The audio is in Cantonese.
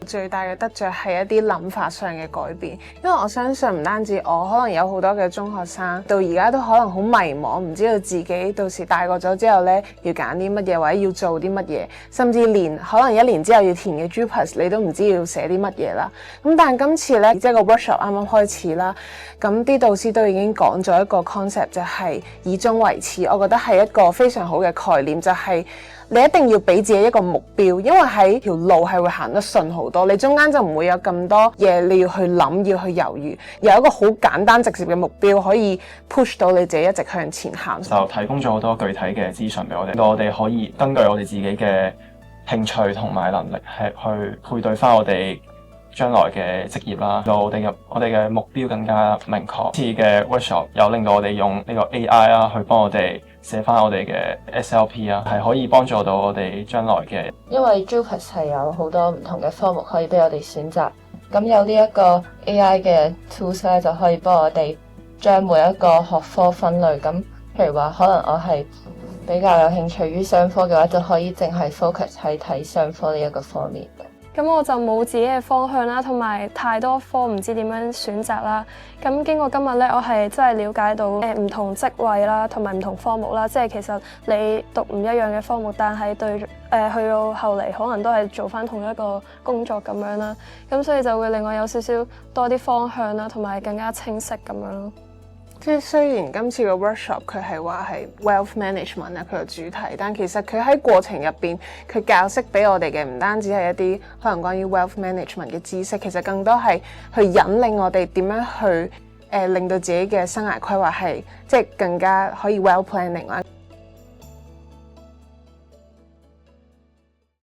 最大嘅得着係一啲諗法上嘅改變，因為我相信唔單止我，可能有好多嘅中學生到而家都可能好迷茫，唔知道自己到時大個咗之後呢要揀啲乜嘢或者要做啲乜嘢，甚至連可能1年之後要填嘅 JUPAS 你都唔知要寫啲乜嘢啦。咁但係今次呢，即係個 workshop 啱啱開始啦，咁啲導師都已經講咗一個 concept， 就係以終為始，我覺得係一個非常好嘅概念，就係你一定要俾自己一個目標，因為喺條路係會行得順好多，你中間就唔會有咁多嘢你要去諗，要去猶豫，有一個好簡單直接嘅目標可以 push 到你自己一直向前行。就提供咗好多具體嘅資訊俾我哋，令我哋可以根據我哋自己嘅興趣同埋能力係去配對翻我哋將來嘅職業啦，令我哋嘅目標更加明確。次嘅 workshop 有令到我哋用呢個 AI 啦，去幫我哋寫翻我哋嘅 SLP 啊，係可以幫助到我哋將來嘅。因為 JUPAS 係有好多唔同嘅科目可以俾我哋選擇，咁有呢一個 AI 嘅 tools 咧，就可以幫我哋將每一個學科分類。咁譬如話，可能我係比較有興趣於商科嘅話，就可以淨係 focus 喺睇商科呢一個方面。咁我就冇自己嘅方向啦，同埋太多科唔知點樣選擇啦。咁經過今日咧，我係真係了解到唔同職位啦，同埋唔同科目啦。即係其實你讀唔一樣嘅科目，但係對去到後嚟可能都係做翻同一個工作咁樣啦。咁所以就會令我有少少多啲方向啦，同埋更加清晰咁樣咯。即係雖然今次個 workshop 佢係話係 wealth management 啊，佢個主題，但其實佢喺過程入邊，佢教識俾我哋嘅唔單止係一啲可能關於 wealth management 嘅知識，其實更多係去引領我哋點樣去令到自己嘅生涯規劃係即係更加可以 well planning 啦。